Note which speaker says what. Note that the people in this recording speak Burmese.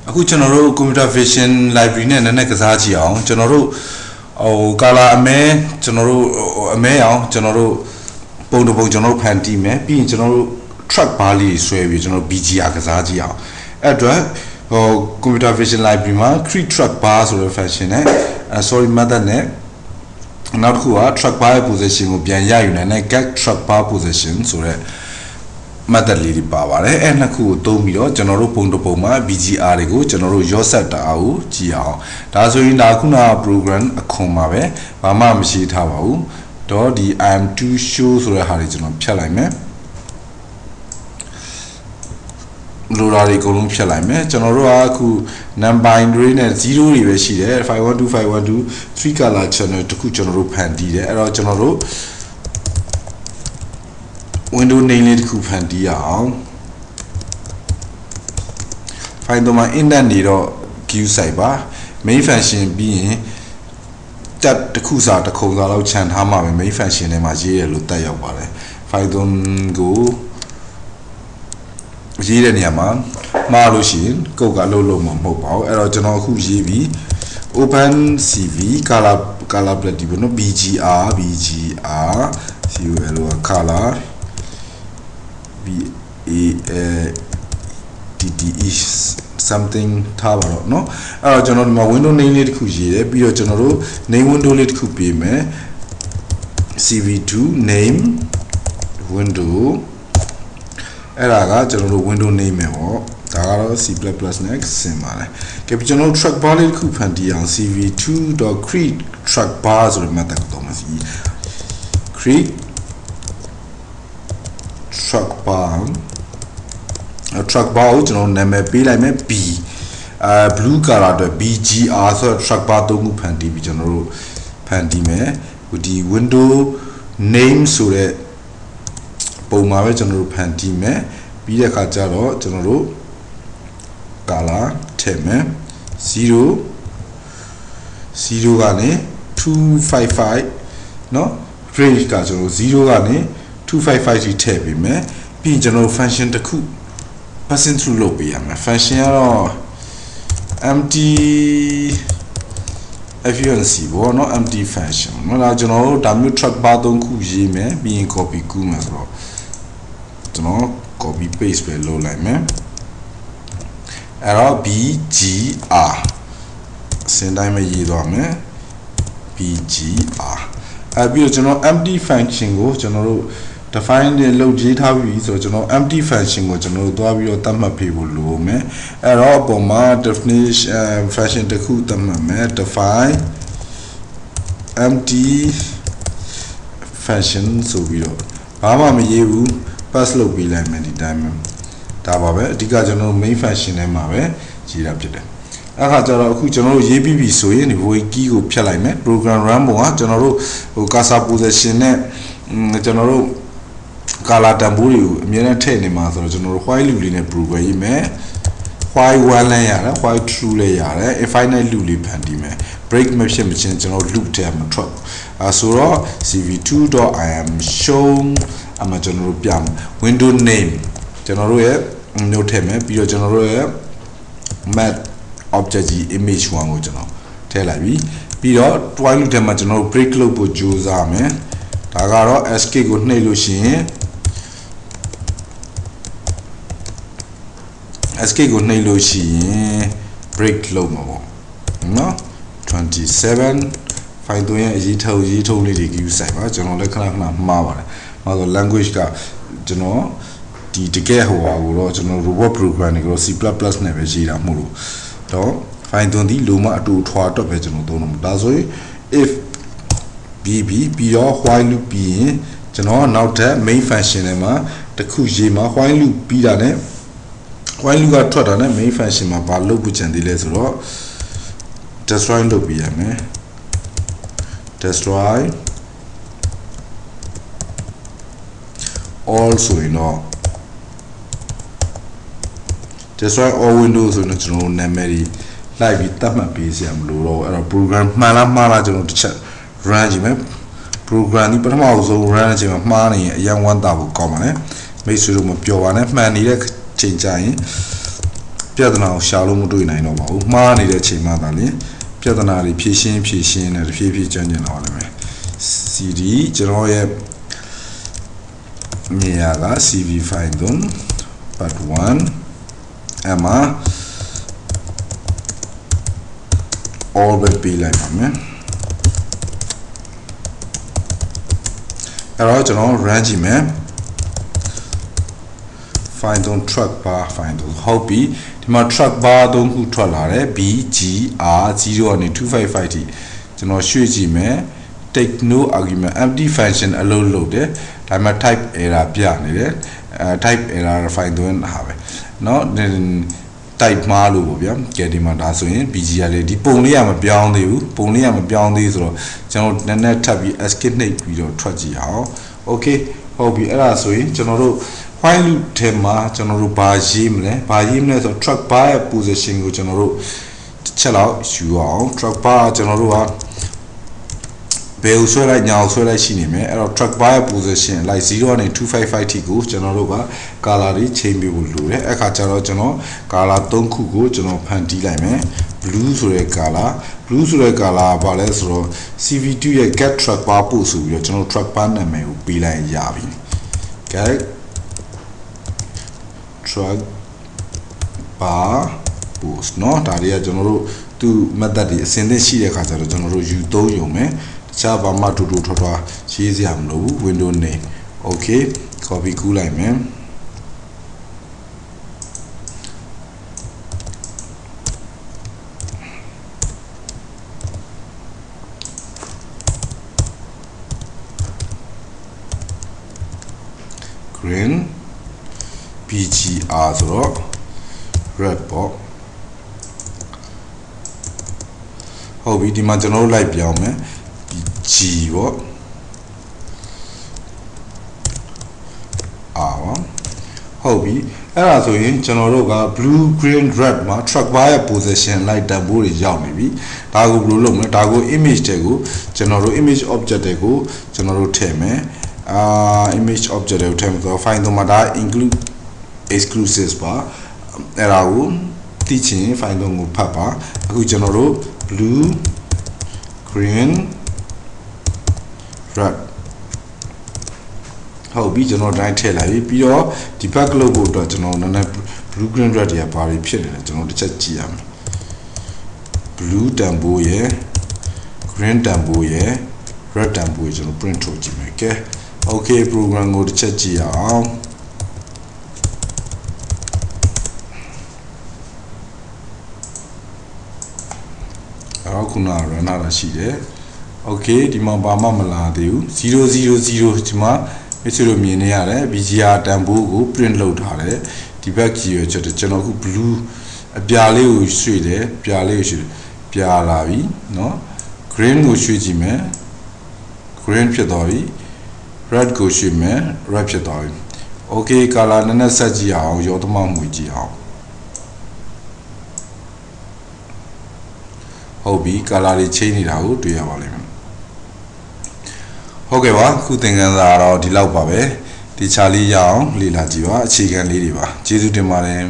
Speaker 1: အခုကျွန်တော်တို့ computer vision library နဲ့နည်းနည်းကစားကြည့်အောင်ကျွန်တော်တို့color အမဲကျွန်တော်တို့အမဲအောင်ကျွန်တော်တို့ပုံတစ်ပုံကျွန်တော်တို့ဖန်တီးမယ်ပြီးရင်ကျွန်တော်တို့ track bar လေးဆွဲပြီးကျွန်တော်တို့ BGR ကစားကြည့်အောင်အဲ့အတွက်computer vision library မှာ create track bar ဆိုတဲ့ function နဲ့ sorry method နဲ့နောက်တစ်ခုက track bar ရဲ့ position ကိုပြန်ရယူနိုင်တဲ့ get track bar position ဆိုတဲ့ method လေးတွေပါပါတယ်အဲ့နှစ်ခုကိုသုံးပြီးတော့ကျွန်တော်တို့ပုံတစ်ပုံမှာ BGR တွေကိုကျွန်တော်တို့ရော့ဆက်တာအောင်ကြည့်အောင်ဒါဆိုရင်ဒါခုနက program အခွန်ပါပဲဘာမှမရှိထားပါဘူးတော့ဒီ I am to show ဆိုတဲ့ဟာတွေကျွန်တော်ဖြတ်လိုက်မယ်လိုရာတွေအကုန်လုံးဖြတ်လိုက်မယ်ကျွန်တော်တို့ကအခု non-binary နဲ့0တွေပဲရှိတယ်512 512 3 color channel တခုကျွန်တော်တို့ဖန်တီးတယ်အဲ့တော့ကျွန်တော်တို့ window name လေးတခုဖန်တီးရအောင် file တော့မှာ indent နေတော့ queue site ပါ main function ပြီးရင် tab တခုစာတစ်ခုစာလောက်ခြံထားမှာပဲ main function ထဲမှာရေးရလို့တက်ရောက်ပါတယ် file ကိုရေးတဲ့နေရာမှာမှားလို့ရှိရင်ကုတ်ကလုံးမှာမဟုတ်ပါဘူးအဲ့တော့ကျွန်တော်အခုရေးပြီး open cv color palette ဒီပေါ့နော် bgr col color b a d d e something ထားပါတော့เนาะအဲ့တော့ကျွန်တော်ဒီမှာ window name လေးတစ်ခုရေးတယ်ပြီးတော့ကျွန်တော်တို့ name window လေးတစ်ခုပေးမယ် cv2 name window အဲ့ဒါကကျွန်တော်တို့ window name ပဲပေါ့ဒါကတော့ c++ နဲ့ဆင်ပါတယ်ကဲပြီးကျွန်တော်တို့ track bar လေးတစ်ခုဖန်တီးအောင် cv2.create track bar ဆိုတဲ့ method ကိုသုံးမယ်စီ create track bar ကိုကျွန်တော်နာမည်ပေးလိုက်မယ် b blue color အတွက် bgr ဆိုတော့ track bar သုံးခုဖန်တီးပြီးကျွန်တော်တို့ဖန်တီးမယ်ဒီ window name ဆိုတဲ့ပုံမှာပဲကျွန်တော်တို့ဖန်တီးမယ်ပြီးတဲ့အခါကျတော့ကျွန်တော်တို့ color ထည့်မယ်0ကနေ255เนาะ range ကကျွန်တော်0ကနေ255ထိထည့်ပေးမယ်ပြီးရင်ကျွန်တော် function တစ်ခု passing through လုပ်ပေးရမယ် function ကတော့ empty efficiency ဘောเนาะ empty function เนาะဒါကျွန်တော်တို့ဒါမျိုး track bar 3ခုရေးမယ်ပြီးရင် copy ကူးမယ်ဆိုတော့ကျွန်တော် copy paste ပဲလုပ်လိုက်မယ်အဲ့တော့ bgr စင်တိုင်းပဲရေးသွားမယ် bgr အဲ့ပြီးတော့ကျွန်တော် empty function ကိုကျွန်တော်တို့ define နဲ့လုပ်ရေးထားပြီဆိုတော့ကျွန်တော် empty function ကိုကျွန်တော်တို့သွားပြီးတော့သတ်မှတ်ပေးဖို့လိုမယ်အဲ့တော့အပေါ်မှာ definition function တစ်ခုသတ်မှတ်မယ် define empty function ဆိုပြီးတော့ဘာမှမရေးဘူး pass လုပ်ပေးလိုက်မယ်ဒီတိုင်းမှာဒါပါပဲအဓိကကျွန်တော် main function ထဲမှာပဲရေးတာဖြစ်တယ်အဲ့ခါကျတော့အခုကျွန်တော်တို့ရေးပြီးပြီဆိုရင်ဒီ void key ကိုဖြတ်လိုက်မယ် program run ပုံကကျွန်တော်တို့ဟို cursor position နဲ့ကျွန်တော်တို့ color တန်ဖိုးတွေကိုအများနဲ့ထည့်နေမှာဆိုတော့ကျွန်တော်တို့ while loop လေးနဲ့ program ရေးမယ် while 1လည်းရတယ် while true လည်းရတယ် infinite loop လေးဖန်တီးမယ် break မဖြစ်မချင်းကျွန်တော် loop ထဲမှာထွက်ဆိုတော့ cv2.iam shown အမှကျွန်တော်တို့ပြမယ် window name ကျွန်တော်တို့ရဲ့မျိုးထည့်မယ်ပြီးတော့ကျွန်တော်တို့ရဲ့ map object ကြီး image 1ကိုကျွန်တော်ထည့်လိုက်ပြီးတော့ while loop ထဲမှာကျွန်တော်တို့ break လုပ်ဖို့ကြိုးစားမယ်ဒါကတော့ escape ကိုနှိပ်လို့ရှိရင် escape ကိုနှိပ်လို့ရှိရင် break လုပ်မှာပေါ့နော်27 file 3ရဲ့အရေးထုံးလေးတွေ queue site ပါကျွန်တော်လည်းခဏမှားပါတယ်မှားဆို language ကကျွန်တော်ဒီတကယ်ဟိုဟာကိုတော့ကျွန်တော် robot program တွေကို C++ နဲ့ပဲရေးတာမဟုတ်လို့တော့ file 3ဒီလိုမှအတူထွာတော့ပဲကျွန်တော်သုံးတော့ဒါဆိုရင် if bb ပြီးတော့ while loop ပြီးရင်ကျွန်တော်နောက်ထပ် main function ထဲမှာတခုရေးမှာ while loop ပြီးတာနဲ့ while loop ကထွက်တာနဲ့ main function မှာဘာလုပ်ဖို့ကြံသေးလဲဆိုတော့ destroy လုပ်ပြရမယ် destroy all ဆိုရင်တော့ destroy all windows ဆိုရင်ကျွန်တော်နာမည်ကြီးလိုက်ပြီးတတ်မှတ်ပေးစရာမလိုတော့အဲ့တော့ program မှန်လားကျွန်တော်တစ်ချက် run ကြည့်မယ် program ဒီပထမဆုံး run ချိန်မှာမှားနေရင်အရင်ဝမ်းတာဖို့ကောင်းပါနဲ့မိတ်ဆွေတို့မပြောပါနဲ့မှန်နေတဲ့ချိန်ကြရင် ပြဿနာကိုရှာလို့မတွေ့နိုင်တော့ပါဘူးမှားနေတဲ့အချိန်မှသာလေပြဿနာတွေဖြေရှင်းနဲ့တဖြည်းဖြည်းကျွမ်းကျင်လာပါလိမ့်မယ် CD ကျွန်တော်ရဲ့နေရာက CV find them part 1အမှာ all ပဲပေးလိုက်ပါမယ်အဲ့တော့ကျွန်တော် run ကြည့်မယ် find on truck bar find on ဟုတ်ပြီဒီမှာ truck bar သုံးခုထွက်လာတယ် BGR 0ကနေ255ထိကျွန်တော်ရွှေ့ကြည့်မယ် take no argument empty function အလုပ်လုပ်တယ်ဒါပေမဲ့ type error ပြနေတယ်type error find on ဟာပဲเนาะ type မှားလို့ပေါ့ဗျာကဲဒီမှာဒါဆိုရင် BGR လေးဒီပုံလေးကမပြောင်းသေးဘူးပုံလေးကမပြောင်းသေးဆိုတော့ကျွန်တော်နည်းနည်းထပ်ပြီး escape နှိပ်ပြီးတော့ထွက်ကြည့်အောင် okay ဟုတ်ပြီအဲ့ဒါဆိုရင်ကျွန်တော်တို့ while loop ထဲမှာကျွန်တော်တို့ဘာရေးမလဲဆိုတော့ truck bar ရဲ့ position ကိုကျွန်တော်တို့တစ်ချက်လောက်ယူအောင် truck bar ကျွန်တော်တို့ကဘယ်ကိုဆွဲလိုက်ညာကိုဆွဲလိုက်ရှိနေမယ်အဲ့တော့ truck bar ရဲ့ position လိုက်0ကနေ255ထိကိုကျွန်တော်တို့က color တွေ change ပေးဖို့လိုတယ်အဲ့ခါကျတော့ကျွန်တော် color 3ခုကိုကျွန်တော်ဖန်တီးလိုက်မယ် blue ဆိုတဲ့ color ကဘာလဲဆိုတော့ CV2 ရဲ့ get truck bar ပို့ဆိုပြီးတော့ကျွန်တော် truck bar နာမည်ကိုပေးလိုက်ရပြီ get truck bar post เนาะဒါတွေကကျွန်တော်တို့သူ method တွေအစင်သင့်ရှိတဲ့ခါကျတော့ကျွန်တော်တို့ U3 ရုံမယ်တခြားဘာမှတူထွားထွားရေးစရာမလိုဘူး window name okay copy ကူးလိုက်မယ် green BGR ဆိုတော့ red ပေါ့ဟုတ်ပြီဒီမှာကျွန်တော်တို့လိုက်ပြောင်းမယ် G ပေါ့ R ဟုတ်ပြီအဲ့ဒါဆိုရင်ကျွန်တော်တို့က blue green red မှာ truck bar ရဲ့ position လိုက်တန်ဖိုးတွေရောက်နေပြီဒါကိုဘယ်လိုလုပ်မလဲဒါကို image တွေကိုကျွန်တော်တို့ image object တွေကိုကျွန်တော်တို့ထည့်မယ်image object တွေကိုထည့်မယ်ဆိုတော့ file တော့မှာဒါ include exclusives ပါအဲ့ဒါကိုသိချင် file တော့ကိုဖတ်ပါအခုကျွန်တော်တို့ blue green red ဟုတ်ပြီကျွန်တော်တိုင်းထည့်လိုက်ပြီပြီးတော့ဒီ back လုပ်ဖို့အတွက်ကျွန်တော်နည်းနည်း blue green red တွေကဘာတွေဖြစ်နေလဲကျွန်တော်တစ်ချက်ကြည့်ရမယ် blue တန်ဖိုးရယ် green တန်ဖိုးရယ် red တန်ဖိုးရယ်ကျွန်တော် print ထုတ်ကြည့်မယ်ကဲ okay program ကိုတစ်ချက်ကြည့်ရအောင်အဲ့တော့ခုန run လာရှိတယ် okay ဒီမှာဘာမှမလာသေးဘူး000ဒီမှာမစ်လို့မြင်နေရတယ် BGR တန်ဖိုးကို print လုပ်ထားတယ်ဒီဘက်ကြီးရချက်ကျွန်တော်အခု blue အပြာလေးကိုရွှေ့တယ်ပြာလေးကိုရွှေ့ပြာလာပြီเนาะ green ကိုရွှေ့ကြည့်မယ် green ဖြစ်သွားပြီ red ကိုရွှေ့မယ် red ဖြစ်သွားပြီ okay color နည်းနည်းဆက်ကြည့်အောင်ရောသမမှွေကြည့်အောင်ဟုတ်ပြီ color တွေ change နေတာကိုတွေ့ရပါလိမ့်မယ်ဟုတ်ကဲ့ပါခုသင်ခန်းစာတော့ဒီလောက်ပါပဲဒီချာလေးရအောင်လေ့လာကြည့်ပါအခြေခံလေးတွေပါကျေးဇူးတင်ပါတယ်